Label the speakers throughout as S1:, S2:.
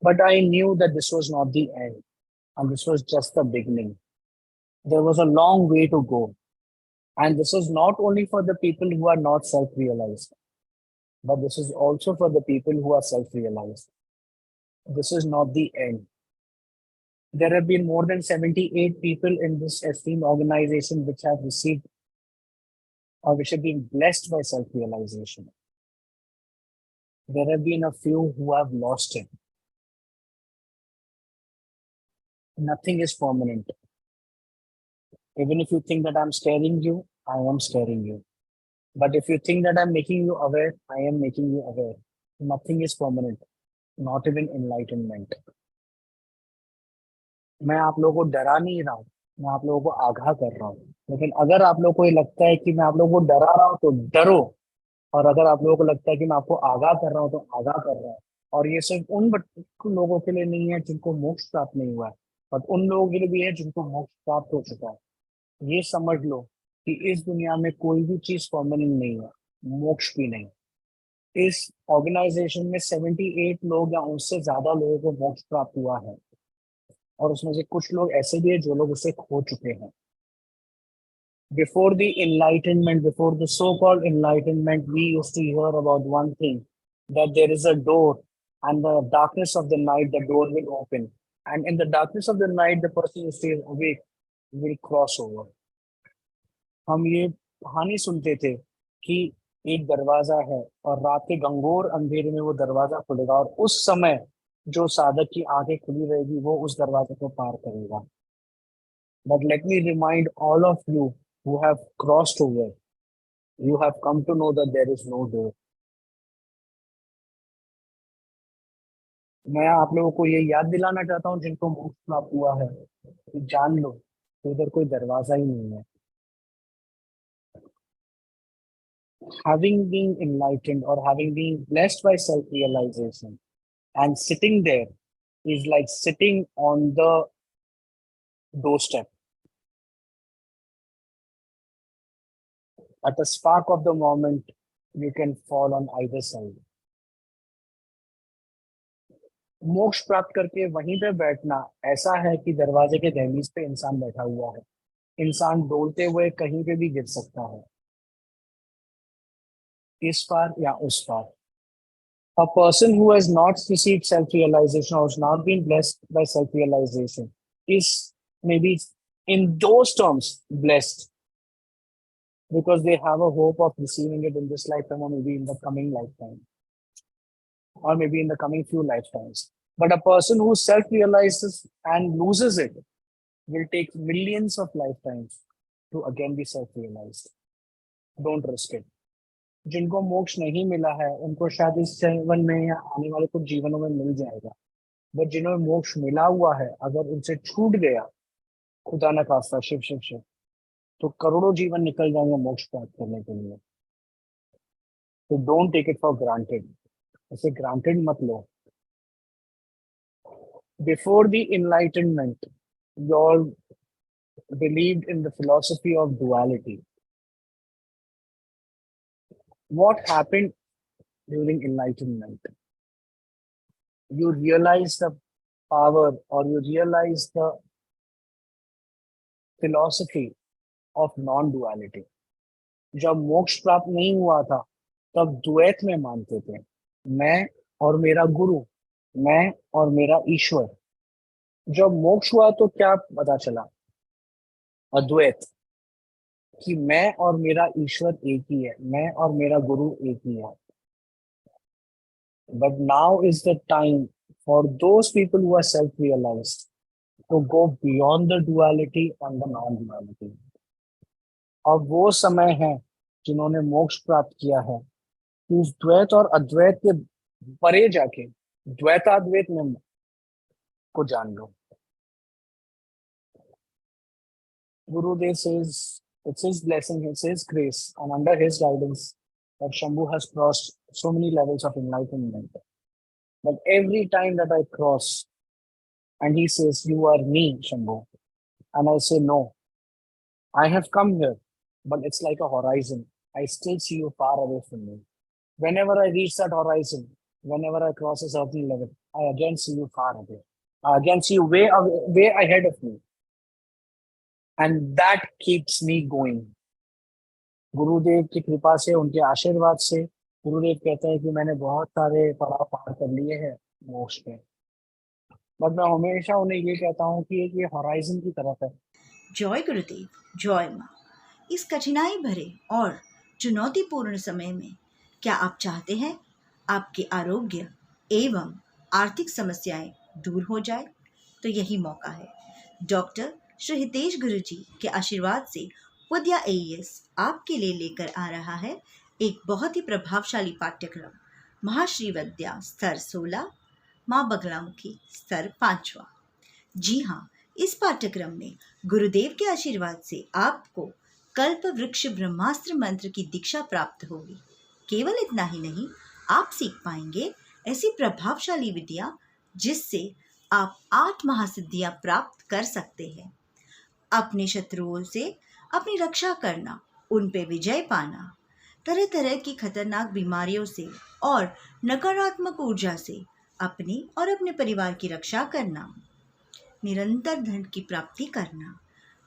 S1: But I knew that this was not the end, and this was just the beginning. There was a long way to go. And this is not only for the people who are not self realized, but this is also for the people who are self realized. This is not the end. There have been more than 78 people in this esteemed organization which have received or which have been blessed by self realization. There have been a few who have lost it. Nothing is permanent. Even if you think that I'm scaring you, I am scaring you. But if you think that I'm making you aware, I am making you aware. Nothing is permanent, not even enlightenment. मैं आप लोगों को डरा नहीं रहा हूँ, मैं आप लोगों को आगाह कर रहा हूँ। लेकिन अगर आप लोगों को ये लगता है कि मैं आप लोगों को डरा रहा हूँ तो डरो, और अगर आप लोगों को लगता है कि मैं आपको आगाह कर रहा हूँ तो आगाह कर रहा हूँ। और ये सिर्फ लोगों के लिए नहीं है जिनको मोक्ष प्राप्त नहीं हुआ है, पर उन लोगों के लिए भी है जिनको मोक्ष प्राप्त हो चुका है। ये समझ लो कि इस दुनिया में कोई भी चीज परमानेंट नहीं है, मोक्ष भी नहीं। इस ऑर्गेनाइजेशन में 78 लोग या उससे ज्यादा लोगों को मोक्ष प्राप्त हुआ है, और उसमें से कुछ लोग ऐसे भी है जो लोग उसे खो चुके हैं। Before the enlightenment, before the so-called enlightenment, we used to hear about one thing, that there is a door, and the darkness of the night, the door will open. And in the darkness of the night, the person who stays awake will cross over. हम ये कहानी सुनते थे कि एक दरवाजा है और रात के घंघोर अंधेरे में वो दरवाजा खुलेगा, और उस समय जो साधक की आंखें खुली रहेगी वो उस दरवाजे को पार करेगा। But let me remind all of you who have crossed over, you have come to know that there is no door. मैं आप लोगों को ये याद दिलाना चाहता हूँ जिनको मोक्ष प्राप्त हुआ है, कि जान लो कि उधर कोई दरवाजा ही नहीं है। Having been enlightened or having been blessed by self-realization and sitting there is like sitting on the doorstep. At the spark of the moment, you can fall on either side. मोक्ष प्राप्त करके वहीं पे बैठना ऐसा है कि दरवाजे के दहलीज पे इंसान बैठा हुआ है, इंसान डोलते हुए कहीं पे भी गिर सकता है, इस पार या उस पार। A person who has not received self-realization or has not been blessed by self-realization is maybe in those terms blessed, because they have a hope of receiving it in this lifetime or maybe in the coming lifetime, or maybe in the coming few lifetimes. But a person who self-realizes and loses it will take millions of lifetimes to again be self-realized. Don't risk it. जिनको मोक्ष नहीं मिला है उनको शायद इस जीवन में या आने वाले कुछ जीवनों में मिल जाएगा, बट जिन्हें मोक्ष मिला हुआ है अगर उनसे छूट गया, खुदा न खास्ता, शिव शिव शिव, तो करोड़ों जीवन निकल जाएंगे मोक्ष प्राप्त करने के लिए। तो don't take it for granted, इसे ग्रांटेड मत लो। Before the enlightenment you all believed in the philosophy of duality. What happened during enlightenment? You realize the power, or you realize the philosophy of non-duality. जब मोक्ष प्राप्त नहीं हुआ था तब द्वैत में मानते थे, मैं और मेरा गुरु, मैं और मेरा ईश्वर। जब मोक्ष हुआ तो क्या पता चला? अद्वैत, कि मैं और मेरा ईश्वर एक ही है, मैं और मेरा गुरु एक ही है। But now is the time for those people who are self-realized to go beyond the duality and the non-duality. अब वो समय है जिन्होंने मोक्ष प्राप्त किया है कि उस द्वैत और अद्वैत के परे जाके द्वैताद्वैत में को जान लो। Gurudev says it's his blessing, it's his grace, and under his guidance that Shambhu has crossed so many levels of enlightenment. But every time that I cross, and he says, "You are me, Shambhu," and I say, "No, I have come here, but it's like a horizon. I still see you far away from me." Whenever I reach that horizon, whenever I cross a certain level, I again see you far away. I again see you way ahead of me. And that keeps me going. गुरुदेव की कृपा से, उनके आशीर्वाद से, गुरुदेव कहते हैं कि मैंने बहुत सारे पड़ाव पार कर लिए हैं मोक्ष में। बट मैं हमेशा उन्हें ये कहता हूँ कि एक ये हॉराइजन की तरफ है।
S2: जय गुरुदेव, जय माँ। इस कठिनाई भरे और चुनौतीपूर्ण समय में क्या आप चाहते हैं आपके आरोग्य एवं आर्थिक समस्याएं दूर हो जाए? तो यही मौका है। डॉक्टर श्री हितेश गुरु जी के आशीर्वाद से विद्या एईएस आपके लिए लेकर आ रहा है एक बहुत ही प्रभावशाली पाठ्यक्रम, महाश्री विद्या स्तर 16, माँ बगलामुखी स्तर 5वां। जी हाँ, इस पाठ्यक्रम में गुरुदेव के आशीर्वाद से आपको कल्प वृक्ष ब्रह्मास्त्र मंत्र की दीक्षा प्राप्त होगी। केवल इतना ही नहीं, आप सीख पाएंगे ऐसी प्रभावशाली विद्या जिससे आप 8 महासिद्धियां प्राप्त कर सकते हैं। अपने शत्रुओं से अपनी रक्षा करना, उन पे विजय पाना, तरह तरह की खतरनाक बीमारियों से और नकारात्मक ऊर्जा से अपनी और अपने परिवार की रक्षा करना, निरंतर धन की प्राप्ति करना,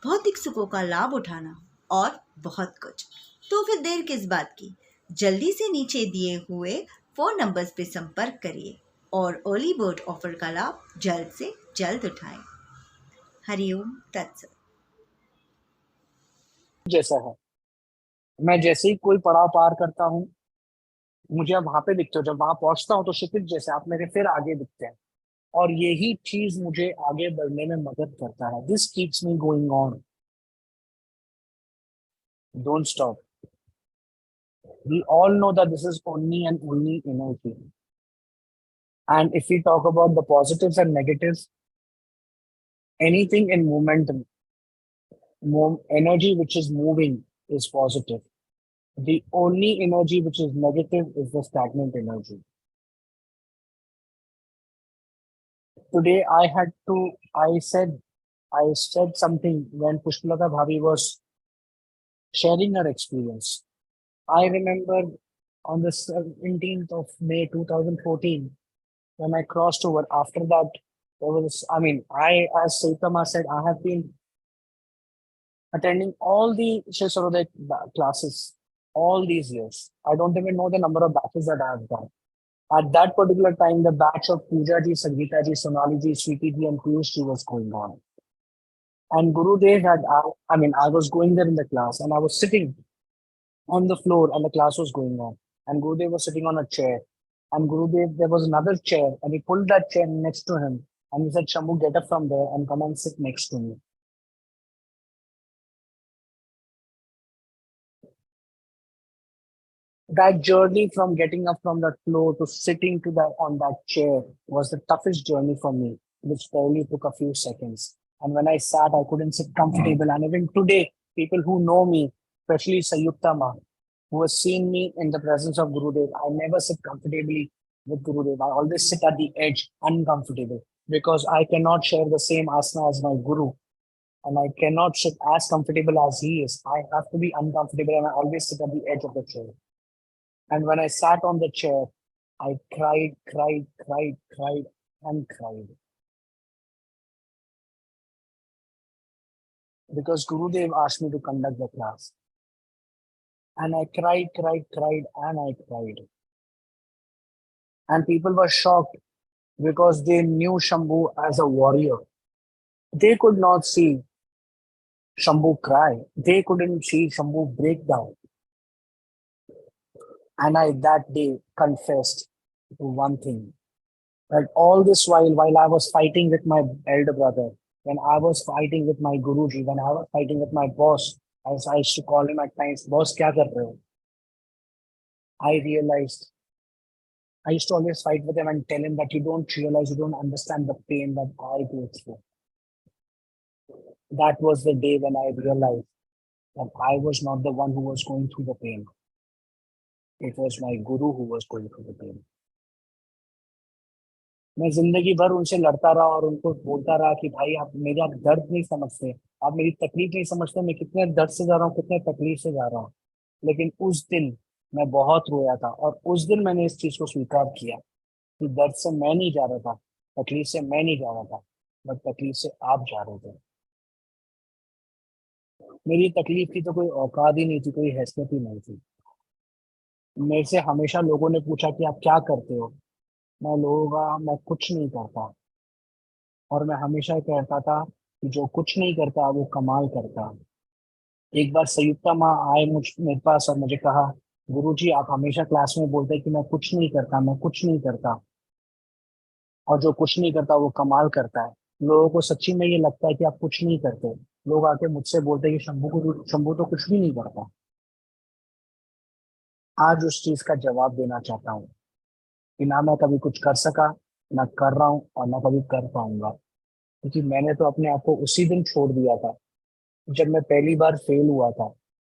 S2: भौतिक सुखों का लाभ उठाना और बहुत कुछ। तो फिर देर किस बात की, जल्दी से नीचे दिए हुए फोन नंबर्स पे संपर्क करिए और अर्ली बर्ड ऑफर का लाभ जल्द से जल्द उठाएं। हरिओम तत्सत।
S1: जैसा है, मैं जैसे ही कोई पड़ाव पार करता हूँ, मुझे अब वहां पे दिखते हो, जब वहां पहुंचता हूँ तो क्षितिज जैसे आप मेरे फिर आगे दिखते हैं। और यही चीज मुझे आगे बढ़ने में मदद करता है। This keeps me going on, don't stop. We all know that this is only and only energy. And if we talk about the positives and negatives, anything in momentum, energy which is moving is positive. The only energy which is negative is the stagnant energy. Today I said something when Pushpalata Bhavi was sharing her experience. I remember on the 17th of May 2014, when I crossed over. After that, as Saitama said, I have been attending all the Shri Sarodaya classes all these years. I don't even know the number of batches that I have done. At that particular time, the batch of Pooja ji, Sangeeta ji, Sonali ji, Sweetie ji, and Piyush ji was going on. And Gurudev I was going there in the class and I was sitting on the floor and the class was going on. And Gurudev was sitting on a chair. And Gurudev, there was another chair and he pulled that chair next to him. And he said, Shambhu, get up from there and come and sit next to me. That journey from getting up from that floor to sitting on that chair was the toughest journey for me, which barely took a few seconds. And when I sat, I couldn't sit comfortable. And even today, people who know me, especially Sayukta Ma, who has seen me in the presence of Gurudev, I never sit comfortably with Gurudev. I always sit at the edge, uncomfortable, because I cannot share the same asana as my Guru. And I cannot sit as comfortable as he is. I have to be uncomfortable and I always sit at the edge of the chair. And when I sat on the chair, I cried, and cried. Because Gurudev asked me to conduct the class. And I cried, and I cried. And people were shocked because they knew Shambhu as a warrior. They could not see Shambhu cry. They couldn't see Shambhu break down. And I that day confessed to one thing, that all this while I was fighting with my elder brother, when I was fighting with my Guruji, when I was fighting with my boss, as I used to call him at times, boss, kya kar rahe ho? I realized I used to always fight with him and tell him that you don't realize, you don't understand the pain that I go through. That was the day when I realized that I was not the one who was going through the pain. It was my Guru who was going through the pain. मैं जिंदगी भर उनसे लड़ता रहा और उनको बोलता रहा कि भाई आप मेरा दर्द नहीं समझते, आप मेरी तकलीफ नहीं समझते, मैं कितने दर्द से जा रहा हूँ, कितने तकलीफ से जा रहा हूँ। लेकिन उस दिन मैं बहुत रोया था और उस दिन मैंने इस चीज को स्वीकार किया कि दर्द से मैं नहीं जा रहा था, तकलीफ से मैं नहीं जा रहा था, बट तकलीफ से आप जा रहे थे। मेरी तकलीफ की तो कोई औकात ही नहीं थी, कोई हैसियत ही नहीं थी। मेरे से हमेशा लोगों ने पूछा कि आप क्या करते हो। मैं लोगों का मैं कुछ नहीं करता, और मैं हमेशा कहता था कि जो कुछ नहीं करता वो कमाल करता। एक बार संयुक्ता माँ आए मुझ मेरे पास और मुझे कहा, गुरुजी आप हमेशा क्लास में बोलते हैं कि मैं कुछ नहीं करता, मैं कुछ नहीं करता, और जो कुछ नहीं करता वो कमाल करता है। लोगों को सच्ची में ये लगता है कि आप कुछ नहीं करते। लोग आके मुझसे बोलते हैं कि शंभू तो कुछ भी नहीं करता। आज उस चीज का जवाब देना चाहता हूँ कि ना मैं कभी कुछ कर सका, ना कर रहा हूँ, और ना कभी कर पाऊंगा। क्योंकि मैंने तो अपने आप को उसी दिन छोड़ दिया था जब मैं पहली बार फेल हुआ था,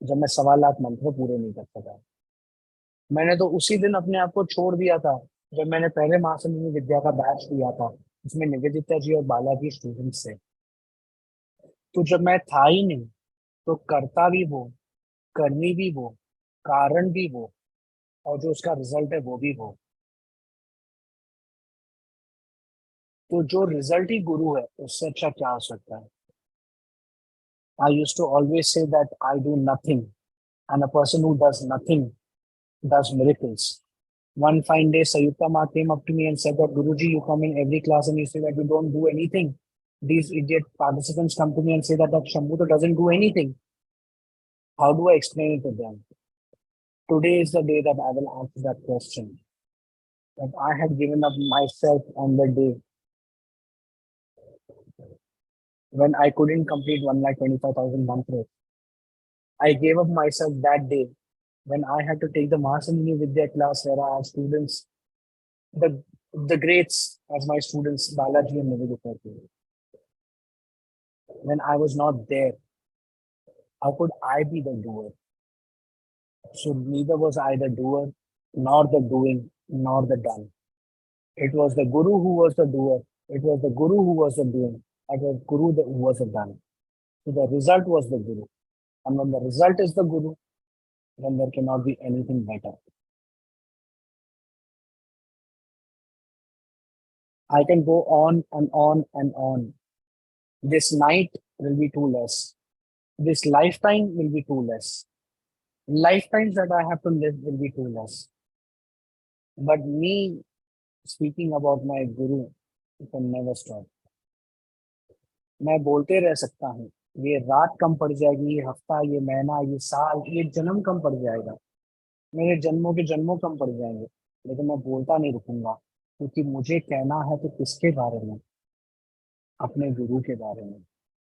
S1: जब मैं 1.25 लाख मंत्र पूरे नहीं कर सका। मैंने तो उसी दिन अपने आप को छोड़ दिया था जब मैंने पहले महासमुनि विद्या का बैच लिया था, इसमें निवेदिता जी और बालाजी स्टूडेंट्स से। तो जब मैं था ही नहीं, तो करता भी वो, करनी भी वो, कारण भी वो, और जो उसका रिजल्ट है वो भी वो। तो जो रिजल्ट ही गुरु है, उससे अच्छा क्या हो सकता है। I use to always say that I do nothing, and a person who does nothing does miracles. One fine day, Sayukta Ma came up to me and said that, Guruji, you come in every class and you say that you don't do anything. These idiot participants come to me and say that Shambhu doesn't do anything. How do I explain it to them? Today is the day that I will answer that question. That I had given up myself on the day when I couldn't complete 1,25,000 mantras. I gave up myself that day when I had to take the Mahasamuni Vidya class where I had students, the the greats as my students, Balaji and Nivedita. When I was not there, how could I be the doer? So neither was I the doer, nor the doing, nor the done. It was the Guru who was the doer. It was the Guru who was the doing. It was Guru who was the done. So the result was the Guru. And when the result is the Guru, then there cannot be anything better. I can go on and on and on. This night will be too less. This lifetime will be too less. Lifetimes that I have to live will be too less. But me speaking about my Guru, you can never stop. मैं बोलते रह सकता हूँ, ये रात कम पड़ जाएगी, ये हफ्ता, ये महीना, ये साल, ये जन्म कम पड़ जाएगा, मेरे जन्मों के जन्मों कम पड़ जाएंगे, लेकिन मैं बोलता नहीं रुकूंगा। क्योंकि मुझे कहना है तो किसके बारे में, अपने गुरु के बारे में।